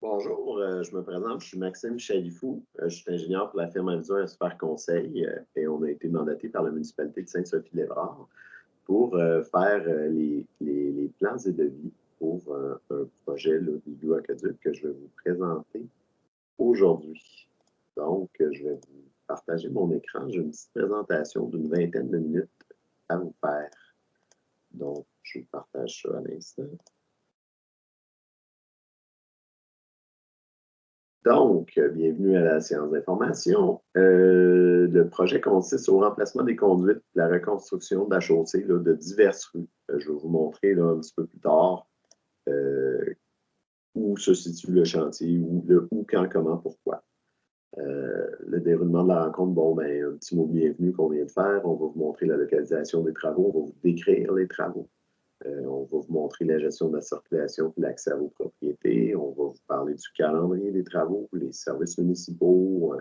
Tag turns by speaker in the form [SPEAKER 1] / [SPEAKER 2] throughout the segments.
[SPEAKER 1] Bonjour, je me présente, je suis Maxime Chalifou, je suis ingénieur pour la firme Aviso Expert Conseil et on a été mandaté par la municipalité de Sainte-Sophie-les-Brares pour faire les plans et devis pour un projet là, d'igloo aqueduc que je vais vous présenter aujourd'hui. Donc, je vais vous partager mon écran. J'ai une petite présentation d'une vingtaine de minutes à vous faire. Donc, je vous partage ça à l'instant. Donc, bienvenue à la séance d'information. Le projet consiste au remplacement des conduites, la reconstruction de la chaussée là, de diverses rues. Je vais vous montrer là, un petit peu plus tard où se situe le chantier, où, quand, comment, pourquoi. Le déroulement de la rencontre, bon, ben, un petit mot bienvenue qu'on vient de faire. On va vous montrer la localisation des travaux, on va vous décrire les travaux. On va vous montrer la gestion de la circulation et l'accès à vos propriétés. On va vous parler du calendrier des travaux, les services municipaux,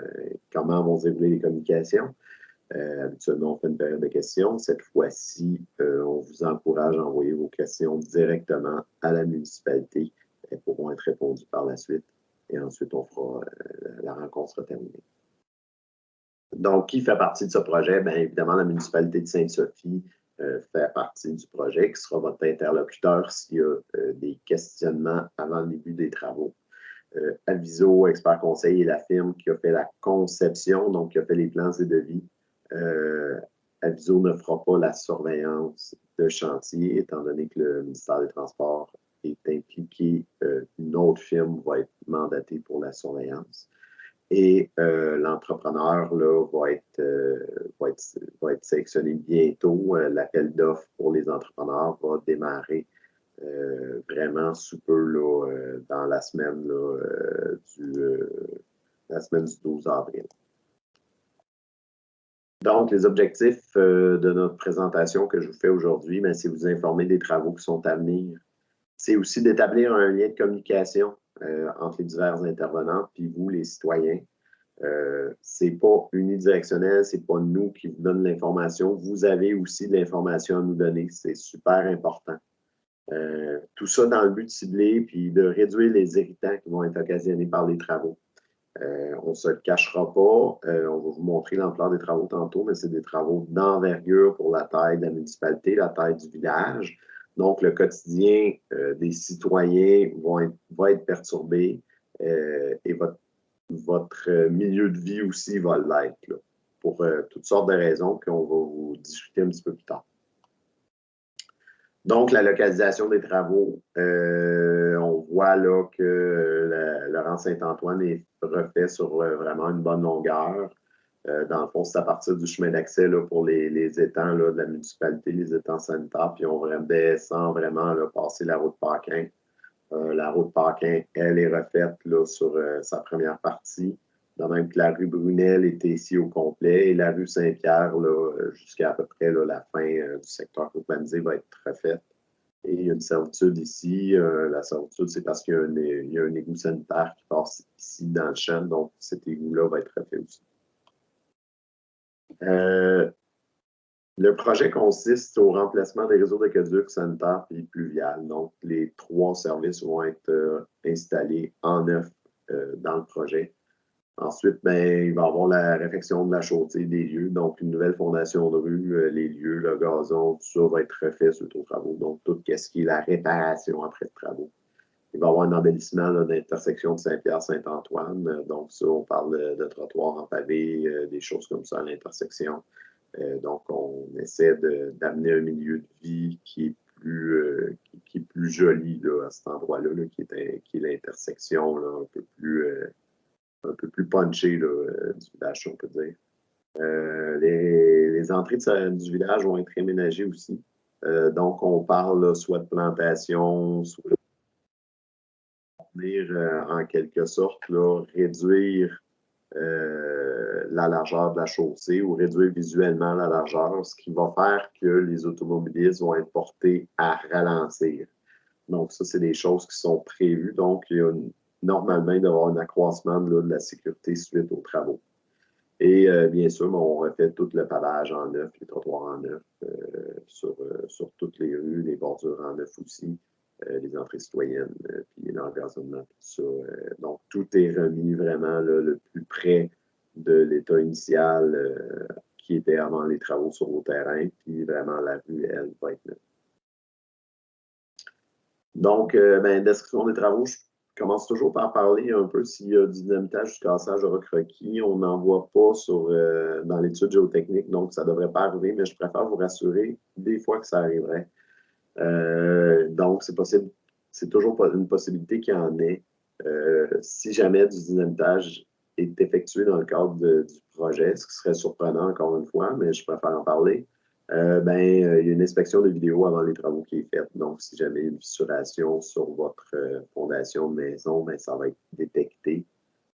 [SPEAKER 1] comment vont se dérouler les communications. Habituellement, on fait une période de questions. Cette fois-ci, on vous encourage à envoyer vos questions directement à la municipalité. Elles pourront être répondues par la suite. Et ensuite, on fera la rencontre sera terminée. Donc, qui fait partie de ce projet? Bien évidemment, la municipalité de Sainte-Sophie fait partie du projet, qui sera votre interlocuteur s'il y a des questionnements avant le début des travaux. Aviso Expert Conseil est la firme qui a fait la conception, donc qui a fait les plans et devis. Aviso ne fera pas la surveillance de chantier, étant donné que le ministère des Transports est impliqué. Une autre firme va être mandatée pour la surveillance. Et l'entrepreneur là, va être sélectionné bientôt. L'appel d'offres pour les entrepreneurs va démarrer vraiment sous peu là, dans la semaine, là, la semaine du 12 avril. Donc, les objectifs de notre présentation que je vous fais aujourd'hui, c'est vous informer des travaux qui sont à venir. C'est aussi d'établir un lien de communication entre les divers intervenants puis vous, les citoyens. C'est pas unidirectionnel, c'est pas nous qui vous donnons l'information. Vous avez aussi de l'information à nous donner. C'est super important. Tout ça dans le but de cibler puis de réduire les irritants qui vont être occasionnés par les travaux. On ne se le cachera pas. On va vous montrer l'ampleur des travaux tantôt, mais c'est des travaux d'envergure pour la taille de la municipalité, la taille du village. Donc, le quotidien des citoyens va être perturbé et votre milieu de vie aussi va l'être, pour toutes sortes de raisons qu'on va vous discuter un petit peu plus tard. Donc, la localisation des travaux, on voit là que Laurent Saint-Antoine est refait sur vraiment une bonne longueur. Dans le fond, c'est à partir du chemin d'accès pour les étangs là, de la municipalité, les étangs sanitaires, puis on descend vraiment là, passer la route Paquin. La route Paquin, elle est refaite là, sur sa première partie. De même que la rue Brunel était ici au complet et la rue Saint-Pierre, jusqu'à à peu près là, la fin du secteur urbanisé, va être refaite. Et il y a une servitude ici. La servitude, c'est parce qu'il y a un égout sanitaire qui passe ici dans le champ, donc cet égout-là va être refait aussi. Le projet consiste au remplacement des réseaux d'aqueducs sanitaires et pluviales. Donc, les 3 services vont être installés en neuf dans le projet. Ensuite, il va y avoir la réfection de la chaussée des lieux, donc une nouvelle fondation de rue, les lieux, le gazon, tout ça va être refait suite aux travaux. Donc, tout ce qui est la réparation après les travaux. Il va y avoir un embellissement d'intersection de Saint-Pierre-Saint-Antoine. Donc, ça, on parle de trottoirs en pavé, des choses comme ça à l'intersection. Donc, on essaie d'amener un milieu de vie qui est plus joli là, à cet endroit-là, qui est l'intersection un peu plus punché là, du village, on peut dire. Les entrées du village vont être aménagées aussi. Donc, on parle là, soit de plantation, soit de en quelque sorte là, réduire la largeur de la chaussée ou réduire visuellement la largeur, ce qui va faire que les automobilistes vont être portés à ralentir. Donc, ça, c'est des choses qui sont prévues. Donc, il y a normalement d'avoir un accroissement de la sécurité suite aux travaux. Et bien sûr, on refait tout le pavage en neuf, les trottoirs en neuf, sur toutes les rues, les bordures en neuf aussi. les entrées citoyennes, puis l'engazonnement, tout ça. Donc, tout est remis vraiment là, le plus près de l'état initial qui était avant les travaux sur vos terrains, puis vraiment la rue, elle, va être neuve. Donc, description des travaux, je commence toujours par parler un peu s'il y a du dynamitage, du cassage de roc requis. On n'en voit pas dans l'étude géotechnique, donc ça ne devrait pas arriver, mais je préfère vous rassurer des fois que ça arriverait. Donc, c'est possible, c'est toujours une possibilité qu'il y en ait. Si jamais du dynamitage est effectué dans le cadre du projet, ce qui serait surprenant encore une fois, mais je préfère en parler. Il y a une inspection de vidéo avant les travaux qui est faite. Donc, si jamais il y a une fissuration sur votre fondation de maison, ça va être détecté.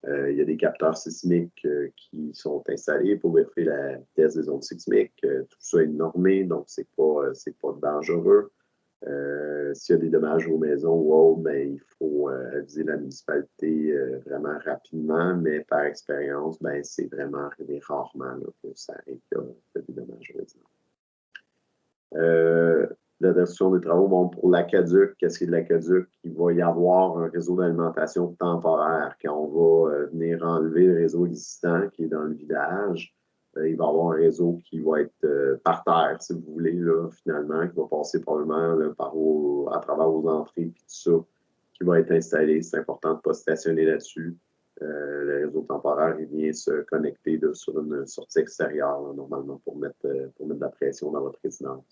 [SPEAKER 1] Il y a des capteurs sismiques qui sont installés pour vérifier la vitesse des ondes sismiques. Tout ça est normé, donc c'est pas dangereux. S'il y a des dommages aux maisons ou autres, il faut aviser la municipalité vraiment rapidement, mais par expérience, c'est vraiment arrivé rarement là, que ça arrive qu'il y a des dommages aux résidents. La description des travaux, pour l'aqueduc, qu'est-ce qui est de l'aqueduc? Il va y avoir un réseau d'alimentation temporaire. Quand on va venir enlever le réseau existant qui est dans le village, il va y avoir un réseau qui va être par terre, si vous voulez, là, finalement, qui va passer probablement là, à travers vos entrées et tout ça, qui va être installé. C'est important de ne pas stationner là-dessus. Le réseau temporaire, il vient se connecter là, sur une sortie extérieure, là, normalement, pour mettre de la pression dans votre résidence.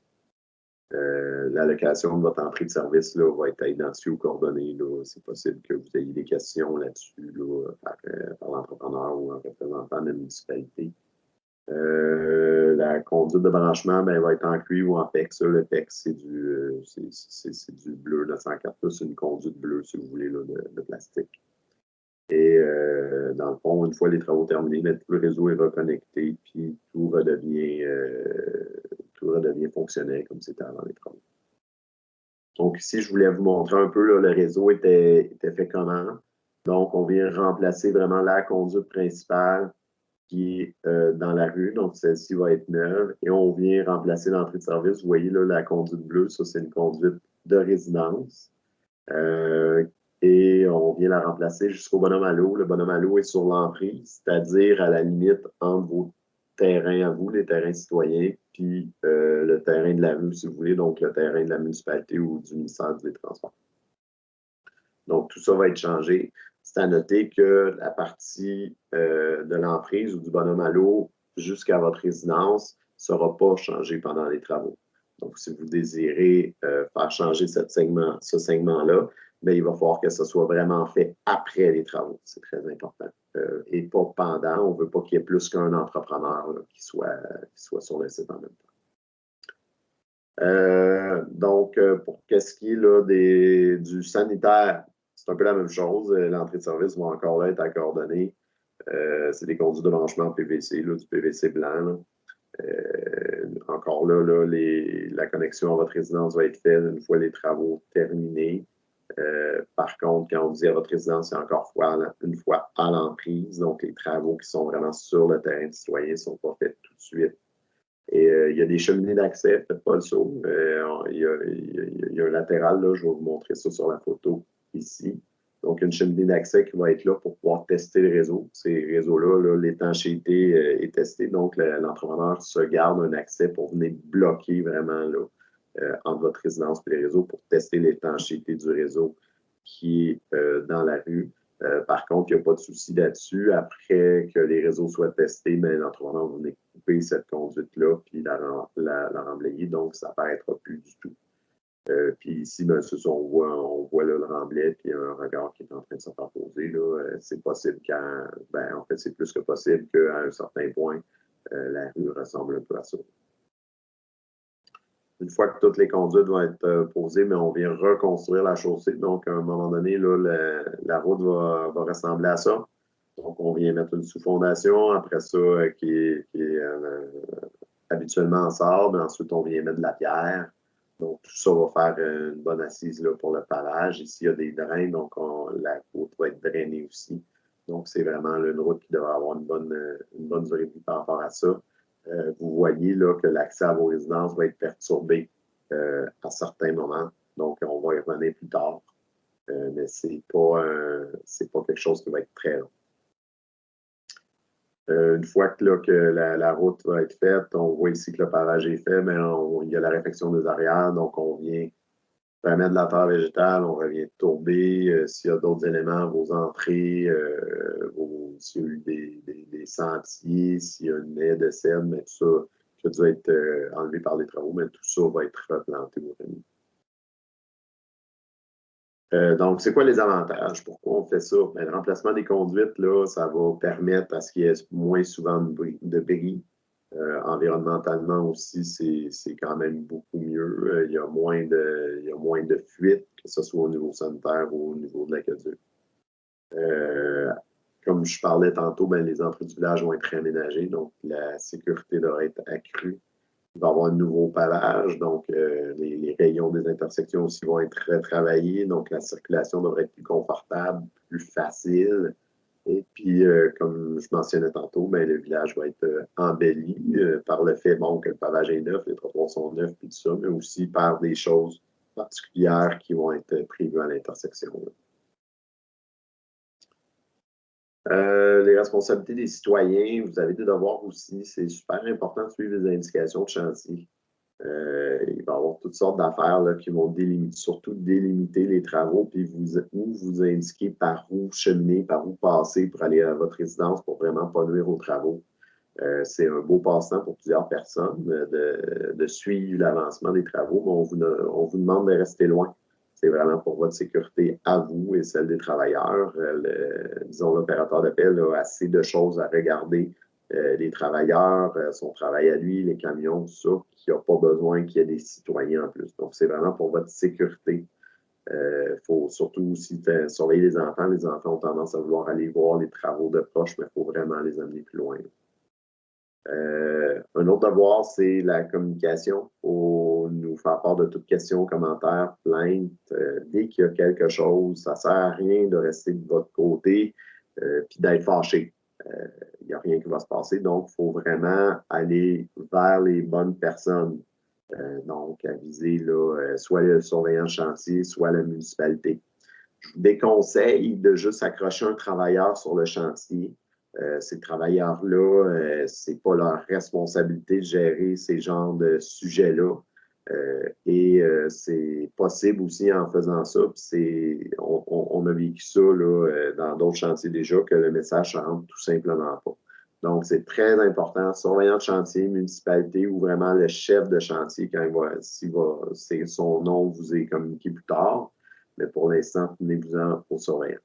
[SPEAKER 1] L'allocation de votre entrée de service là, va être identifiée aux coordonnées. C'est possible que vous ayez des questions là-dessus par l'entrepreneur ou un représentant de la municipalité. La conduite de branchement va être en cuivre ou en PEX. Le PEX, c'est du bleu, 904 ⁇ c'est une conduite bleue, si vous voulez, là, de plastique. Et dans le fond, une fois les travaux terminés, tout le réseau est reconnecté, puis tout redevient fonctionnel comme c'était avant les travaux. Donc ici, je voulais vous montrer un peu, là, le réseau était fait comment. Donc, on vient remplacer vraiment la conduite principale qui est dans la rue. Donc, celle-ci va être neuve. Et on vient remplacer l'entrée de service. Vous voyez là, la conduite bleue, ça, c'est une conduite de résidence. Et on vient la remplacer jusqu'au bonhomme à l'eau. Le bonhomme à l'eau est sur l'emprise, c'est-à-dire à la limite entre vos terrains à vous, les terrains citoyens, puis le terrain de la rue, si vous voulez, donc le terrain de la municipalité ou du ministère des Transports. Donc, tout ça va être changé. C'est à noter que la partie de l'emprise ou du bonhomme à l'eau jusqu'à votre résidence ne sera pas changée pendant les travaux. Donc, si vous désirez faire changer ce segment-là, il va falloir que ce soit vraiment fait après les travaux. C'est très important. Et pas pendant. On ne veut pas qu'il y ait plus qu'un entrepreneur là, qui soit sur le site en même temps. Donc, pour qu'est-ce qui est là, du sanitaire, c'est un peu la même chose. L'entrée de service va encore là être accordonnée. C'est des conduits de branchement en PVC, là, du PVC blanc. Encore là, la connexion à votre résidence va être faite une fois les travaux terminés. Par contre, quand on dit à votre résidence, c'est encore une fois à l'emprise. Donc, les travaux qui sont vraiment sur le terrain de citoyen ne sont pas faits tout de suite. Et il y a des cheminées d'accès, faites pas le saut. Il y a un latéral, là, je vais vous montrer ça sur la photo ici. Donc, une cheminée d'accès qui va être là pour pouvoir tester le réseau. Ces réseaux-là, l'étanchéité est testée. Donc, l'entrepreneur se garde un accès pour venir bloquer vraiment là, entre votre résidence et les réseaux pour tester l'étanchéité du réseau qui est dans la rue. Par contre, il n'y a pas de souci là-dessus. Après que les réseaux soient testés, l'entrepreneur va venir couper cette conduite-là puis la remblayer. Donc, ça n'apparaîtra plus du tout. Puis ici, on voit là, le remblai puis un regard qui est en train de se faire poser. C'est possible en fait, c'est plus que possible qu'à un certain point, la rue ressemble un peu à ça. Une fois que toutes les conduites vont être posées, on vient reconstruire la chaussée. Donc, à un moment donné, là, la route va ressembler à ça. Donc, on vient mettre une sous-fondation. Après ça, qui est habituellement en sable. Ensuite, on vient mettre de la pierre. Donc, tout ça va faire une bonne assise là, pour le pavage. Ici, il y a des drains, donc la route va être drainée aussi. Donc, c'est vraiment là, une route qui devrait avoir une bonne durée de vie par rapport à ça. Vous voyez là, que l'accès à vos résidences va être perturbé à certains moments. Donc, on va y revenir plus tard. Mais c'est pas quelque chose qui va être très long. Une fois que la route va être faite, on voit ici que le pavage est fait, mais il y a la réfection des arrières, donc on vient remettre de la terre végétale, on revient tourber. S'il y a d'autres éléments, vos entrées, s'il y a eu des sentiers, s'il y a une haie de sel, mais tout ça qui a dû être enlevé par les travaux, mais tout ça va être replanté ou remis. Donc, c'est quoi les avantages? Pourquoi on fait ça? Bien, le remplacement des conduites, là, ça va permettre à ce qu'il y ait moins souvent de bris. Environnementalement aussi, c'est quand même beaucoup mieux. Il y a moins de fuites, que ce soit au niveau sanitaire ou au niveau de l'aqueduc. Comme je parlais tantôt, bien, les entrées du village vont être réaménagées, donc la sécurité devrait être accrue. Il va y avoir un nouveau pavage, donc les rayons des intersections aussi vont être retravaillés, donc la circulation devrait être plus confortable, plus facile. Et puis, comme je mentionnais tantôt, bien, le village va être embelli par le fait bon, que le pavage est neuf, les trottoirs sont neufs, puis tout ça, mais aussi par des choses particulières qui vont être prévues à l'intersection. Les responsabilités des citoyens, vous avez des devoirs aussi. C'est super important de suivre les indications de chantier. Il va y avoir toutes sortes d'affaires qui vont délimiter, surtout délimiter les travaux, puis vous indiquer par où cheminer, par où passer pour aller à votre résidence pour vraiment pas nuire aux travaux. C'est un beau passe-temps pour plusieurs personnes de suivre l'avancement des travaux, mais on vous demande de rester loin. C'est vraiment pour votre sécurité à vous et celle des travailleurs. Disons, l'opérateur d'appel a assez de choses à regarder. Les travailleurs, son travail à lui, les camions, tout ça, qu'il n'y a pas besoin qu'il y ait des citoyens en plus. Donc, c'est vraiment pour votre sécurité. Il faut surtout aussi surveiller les enfants. Les enfants ont tendance à vouloir aller voir les travaux de proche, mais il faut vraiment les amener plus loin. Un autre devoir, c'est la communication. Il faut nous faire part de toutes questions, commentaires, plaintes. Dès qu'il y a quelque chose, ça ne sert à rien de rester de votre côté puis d'être fâché. Il n'y a rien qui va se passer. Donc, il faut vraiment aller vers les bonnes personnes. Donc, aviser soit le surveillant de chantier, soit la municipalité. Je vous déconseille de juste accrocher un travailleur sur le chantier. Ces travailleurs-là, ce n'est pas leur responsabilité de gérer ces genres de sujets-là. C'est possible aussi en faisant ça. On a vécu ça dans d'autres chantiers déjà, que le message ne rentre tout simplement pas. Donc, c'est très important, surveillant de chantier, municipalité ou vraiment le chef de chantier, quand son nom vous est communiqué plus tard. Mais pour l'instant, tenez-vous-en au surveillant.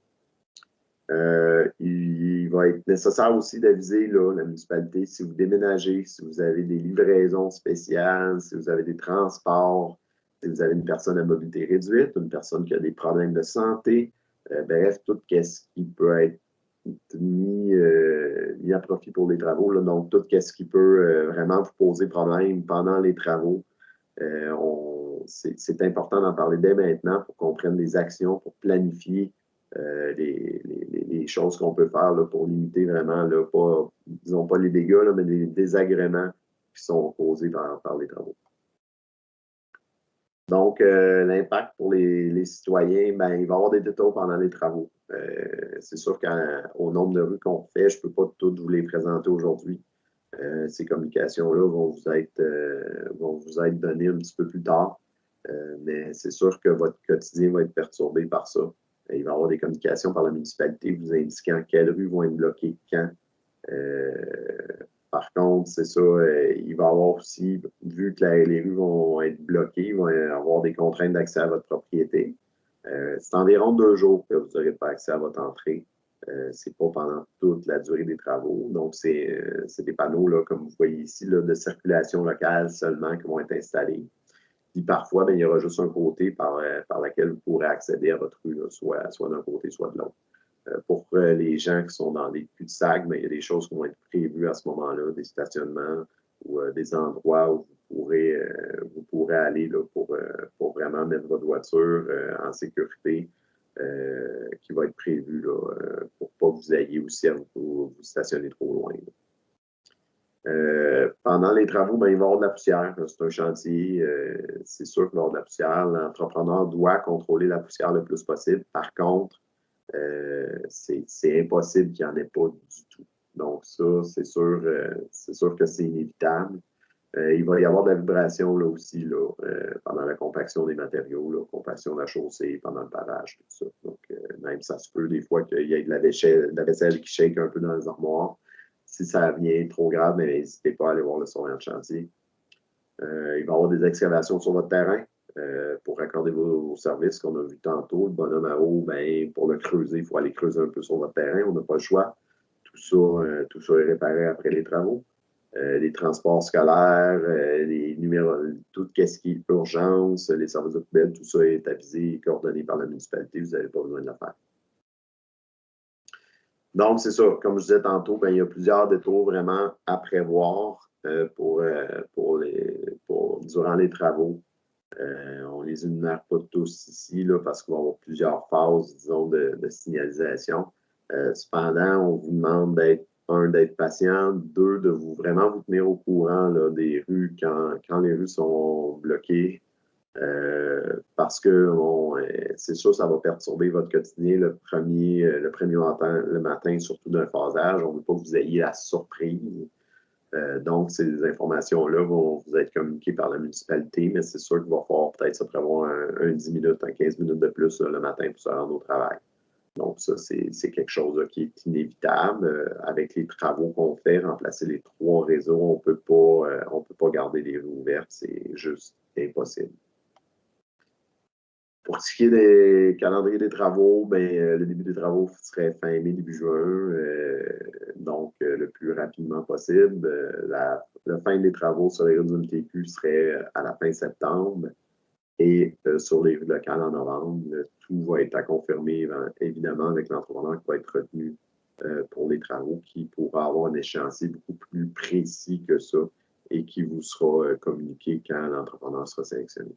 [SPEAKER 1] Il va être nécessaire aussi d'aviser la municipalité si vous déménagez, si vous avez des livraisons spéciales, si vous avez des transports, si vous avez une personne à mobilité réduite, une personne qui a des problèmes de santé, bref, tout ce qui peut être mis à profit pour les travaux. Là, donc, tout ce qui peut vraiment vous poser problème pendant les travaux. C'est important d'en parler dès maintenant pour qu'on prenne des actions pour planifier les choses qu'on peut faire pour limiter vraiment, disons pas les dégâts, mais les désagréments qui sont causés par les travaux. Donc, l'impact pour les citoyens, ben, il va y avoir des détours pendant les travaux. C'est sûr qu'au nombre de rues qu'on fait, je ne peux pas toutes vous les présenter aujourd'hui. Ces communications-là vont vous être données un petit peu plus tard. Mais c'est sûr que votre quotidien va être perturbé par ça. Il va y avoir des communications par la municipalité vous indiquant quelles rues vont être bloquées quand. Par contre, c'est ça, il va y avoir aussi, vu que les rues vont être bloquées, il va y avoir des contraintes d'accès à votre propriété. C'est environ 2 jours que vous n'aurez pas accès à votre entrée. C'est pas pendant toute la durée des travaux. Donc, c'est des panneaux, là, comme vous voyez ici, là, de circulation locale seulement qui vont être installés. Puis parfois, bien, il y aura juste un côté par lequel vous pourrez accéder à votre rue, là, soit d'un côté, soit de l'autre. Pour les gens qui sont dans des cul-de-sac, il y a des choses qui vont être prévues à ce moment-là, des stationnements ou des endroits où vous pourrez aller là, pour vraiment mettre votre voiture en sécurité, qui va être prévu là, pour ne pas vous ayez aussi à vous stationner trop loin. Pendant les travaux, ben, il va y avoir de la poussière. C'est un chantier, c'est sûr qu'il va y avoir de la poussière. L'entrepreneur doit contrôler la poussière le plus possible. Par contre, c'est impossible qu'il n'y en ait pas du tout. Donc ça, c'est sûr que c'est inévitable. Il va y avoir de la vibration là aussi là, pendant la compaction des matériaux, la compaction de la chaussée, pendant le pavage, tout ça. Donc, même ça se peut des fois qu'il y ait de la vaisselle qui shake un peu dans les armoires. Si ça vient trop grave, n'hésitez pas à aller voir le surveillant de chantier. Il va y avoir des excavations sur votre terrain pour accorder vos services qu'on a vu tantôt. Le bonhomme à eau, ben, pour le creuser, il faut aller creuser un peu sur votre terrain. On n'a pas le choix. Tout ça est réparé après les travaux. Les transports scolaires, les numéros, tout ce qui est urgence, les services de poubelle, tout ça est avisé et coordonné par la municipalité. Vous n'avez pas besoin de le faire. Donc, c'est ça. Comme je disais tantôt, ben, il y a plusieurs détours vraiment à prévoir durant les travaux. On ne les énumère pas tous ici là, parce qu'il va y avoir plusieurs phases, disons, de signalisation. Cependant, on vous demande d'être patient, deux, de vraiment vous tenir au courant là, des rues quand les rues sont bloquées. Parce que c'est sûr, ça va perturber votre quotidien le premier matin, surtout d'un phasage. On ne veut pas que vous ayez la surprise. Donc, ces informations-là vont vous être communiquées par la municipalité, mais c'est sûr qu'il va falloir peut-être se prévoir un 10 minutes, un 15 minutes de plus là, le matin pour se rendre au travail. Donc, ça, c'est quelque chose là, qui est inévitable. Avec les travaux qu'on fait, remplacer les 3 réseaux, on peut pas garder les rues ouvertes, c'est juste impossible. Pour ce qui est des calendriers des travaux, le début des travaux serait fin mai, début juin, donc le plus rapidement possible. La fin des travaux sur les rues du MTQ serait à la fin septembre et sur les rues locales en novembre. Tout va être à confirmer, évidemment, avec l'entrepreneur qui va être retenu pour les travaux, qui pourra avoir un échéancier beaucoup plus précis que ça et qui vous sera communiqué quand l'entrepreneur sera sélectionné.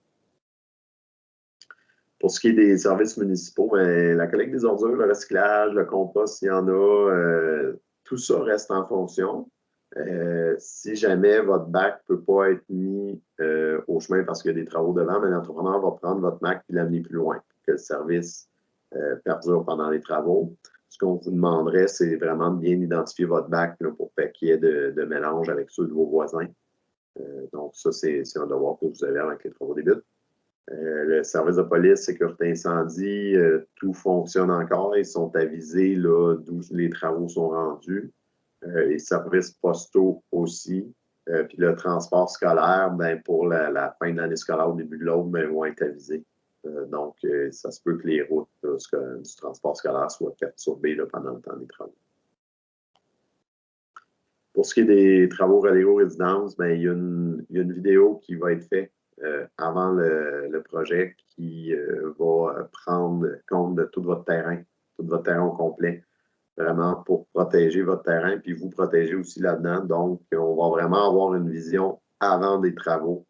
[SPEAKER 1] Pour ce qui est des services municipaux, la collecte des ordures, le recyclage, le compost, il y en a, tout ça reste en fonction. Si jamais votre bac ne peut pas être mis au chemin parce qu'il y a des travaux devant, l'entrepreneur va prendre votre bac et l'amener plus loin pour que le service perdure pendant les travaux. Ce qu'on vous demanderait, c'est vraiment de bien identifier votre bac là, pour pas qu'il y ait de mélange avec ceux de vos voisins. Donc, ça, c'est un devoir que vous avez avant que les travaux débutent. Le service de police, sécurité incendie, tout fonctionne encore. Ils sont avisés d'où les travaux sont rendus. Les services postaux aussi. Puis le transport scolaire, pour la fin de l'année scolaire, au début de l'autre, vont être avisés. Donc, ça se peut que les routes du transport scolaire soient perturbées pendant le temps des travaux. Pour ce qui est des travaux reliés aux résidences, il y a une vidéo qui va être faite avant le projet qui va prendre compte de tout votre terrain au complet, vraiment pour protéger votre terrain, puis vous protéger aussi là-dedans. Donc, on va vraiment avoir une vision avant des travaux.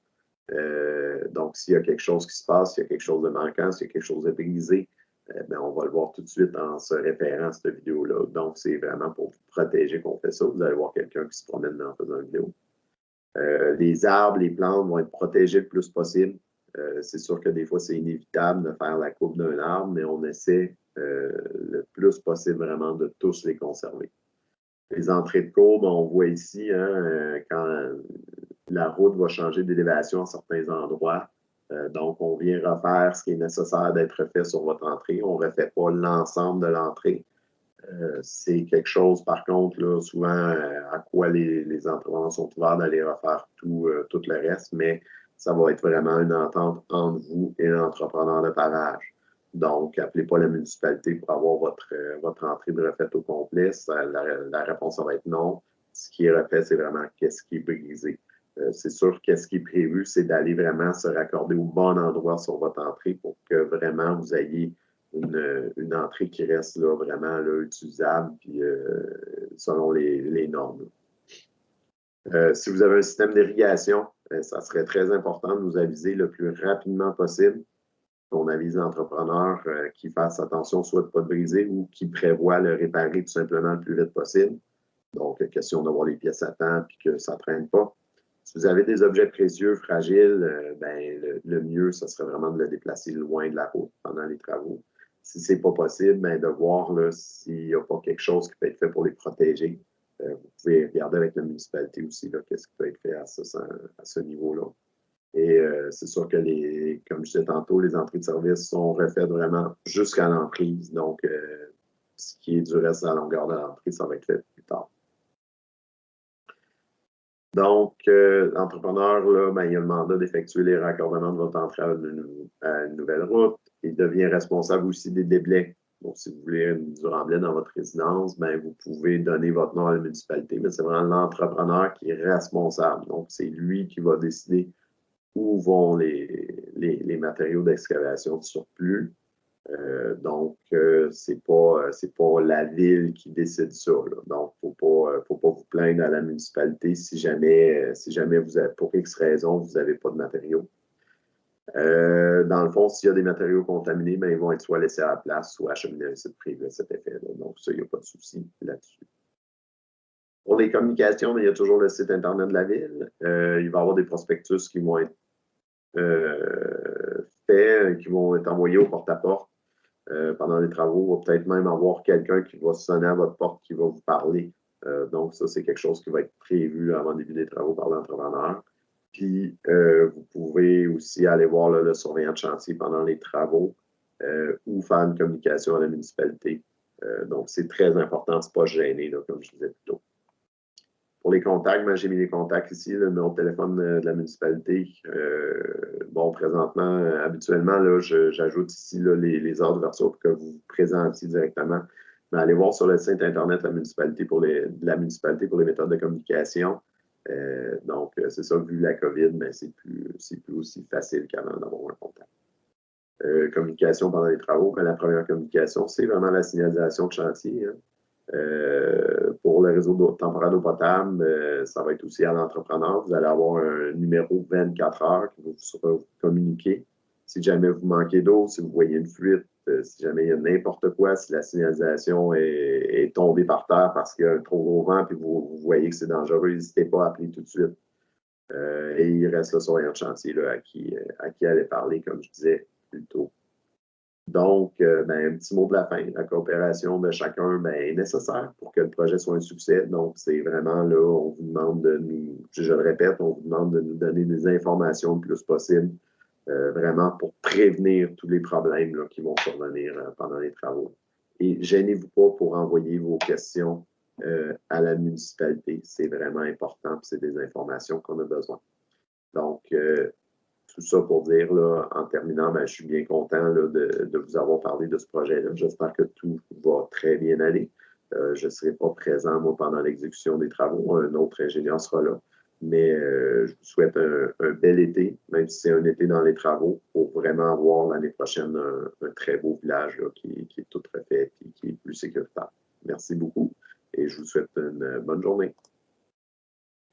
[SPEAKER 1] Donc, s'il y a quelque chose qui se passe, s'il y a quelque chose de manquant, s'il y a quelque chose de brisé, on va le voir tout de suite en se référant à cette vidéo-là. Donc, c'est vraiment pour vous protéger qu'on fait ça. Vous allez voir quelqu'un qui se promène en faisant une vidéo. Les arbres, les plantes vont être protégés le plus possible. C'est sûr que des fois, c'est inévitable de faire la coupe d'un arbre, mais on essaie le plus possible vraiment de tous les conserver. Les entrées de cours, on voit ici, quand la route va changer d'élévation à certains endroits. Donc, on vient refaire ce qui est nécessaire d'être fait sur votre entrée. On ne refait pas l'ensemble de l'entrée. C'est quelque chose, par contre, là, souvent à quoi les entrepreneurs sont ouverts d'aller refaire tout le reste, mais ça va être vraiment une entente entre vous et l'entrepreneur de pavage. Donc, appelez pas la municipalité pour avoir votre entrée de refaite au complet. La réponse ça va être non. Ce qui est refait, c'est vraiment qu'est-ce qui est brisé. C'est sûr qu'est-ce qui est prévu, c'est d'aller vraiment se raccorder au bon endroit sur votre entrée pour que vraiment vous ayez une entrée qui reste là, vraiment là, utilisable puis, selon les normes. Si vous avez un système d'irrigation, ça serait très important de nous aviser le plus rapidement possible. On avise l'entrepreneur qui fasse attention soit de ne pas briser ou qui prévoit le réparer tout simplement le plus vite possible. Donc, question d'avoir les pièces à temps et que ça ne traîne pas. Si vous avez des objets précieux, fragiles, le mieux, ce serait vraiment de le déplacer loin de la route pendant les travaux. Si ce n'est pas possible, de voir s'il n'y a pas quelque chose qui peut être fait pour les protéger. Vous pouvez regarder avec la municipalité aussi qu'est-ce qui peut être fait à ce niveau-là. Et c'est sûr que, comme je disais tantôt, les entrées de service sont refaites vraiment jusqu'à l'emprise. Donc, ce qui est du reste à la longueur de l'entrée, ça va être fait plus tard. Donc, l'entrepreneur, il a le mandat d'effectuer les raccordements de votre entrée à une nouvelle route. Il devient responsable aussi des déblais. Donc, si vous voulez du remblai dans votre résidence, vous pouvez donner votre nom à la municipalité, mais c'est vraiment l'entrepreneur qui est responsable. Donc, c'est lui qui va décider où vont les matériaux d'excavation de surplus. Donc, c'est pas la ville qui décide ça. Là. Donc, faut pas vous plaindre à la municipalité si jamais vous avez, pour X raison, vous n'avez pas de matériaux. Dans le fond, s'il y a des matériaux contaminés, ils vont être soit laissés à la place, soit acheminés à un site privé à cet effet-là. Donc, ça, il n'y a pas de souci là-dessus. Pour les communications, il y a toujours le site Internet de la ville. Il va y avoir des prospectus qui vont être faits, qui vont être envoyés au porte-à-porte pendant les travaux. Il va peut-être même avoir quelqu'un qui va sonner à votre porte, qui va vous parler. Donc, ça, c'est quelque chose qui va être prévu avant le début des travaux par l'entrepreneur. Puis, vous pouvez aussi aller voir le surveillant de chantier pendant les travaux ou faire une communication à la municipalité. Donc, c'est très important, c'est pas gêné, comme je disais plus tôt. Pour les contacts, j'ai mis les contacts ici, le numéro de téléphone de la municipalité. Présentement, habituellement, j'ajoute ici les heures d'ouverture pour que vous vous présentiez directement. Mais allez voir sur le site Internet de la municipalité pour les méthodes de communication. Donc, c'est ça, vu la COVID, c'est plus aussi facile qu'avant d'avoir un contact. Communication pendant les travaux. La première communication, c'est vraiment la signalisation de chantier. Hein. Pour le réseau temporaire d'eau potable, ça va être aussi à l'entrepreneur. Vous allez avoir un numéro 24 heures qui va vous communiquer. Si jamais vous manquez d'eau, si vous voyez une fuite, si jamais il y a n'importe quoi, si la signalisation est tombée par terre parce qu'il y a un trop gros vent et vous voyez que c'est dangereux, n'hésitez pas à appeler tout de suite. Et il reste le surveillant de chantier à qui aller parler, comme je disais plus tôt. Donc, un petit mot de la fin. La coopération de chacun est nécessaire pour que le projet soit un succès. Donc, c'est vraiment là, on vous demande de nous, je le répète, on vous demande de nous donner des informations le plus possible, vraiment pour prévenir tous les problèmes là, qui vont survenir pendant les travaux. Et gênez-vous pas pour envoyer vos questions à la municipalité. C'est vraiment important, c'est des informations qu'on a besoin. Donc, tout ça pour dire, là, en terminant, je suis bien content là, de vous avoir parlé de ce projet-là. J'espère que tout va très bien aller. Je ne serai pas présent, moi, pendant l'exécution des travaux. Un autre ingénieur sera là. Mais je vous souhaite un bel été, même si c'est un été dans les travaux, pour vraiment avoir l'année prochaine un très beau village là, qui est tout refait et qui est plus sécuritaire. Merci beaucoup et je vous souhaite une bonne journée.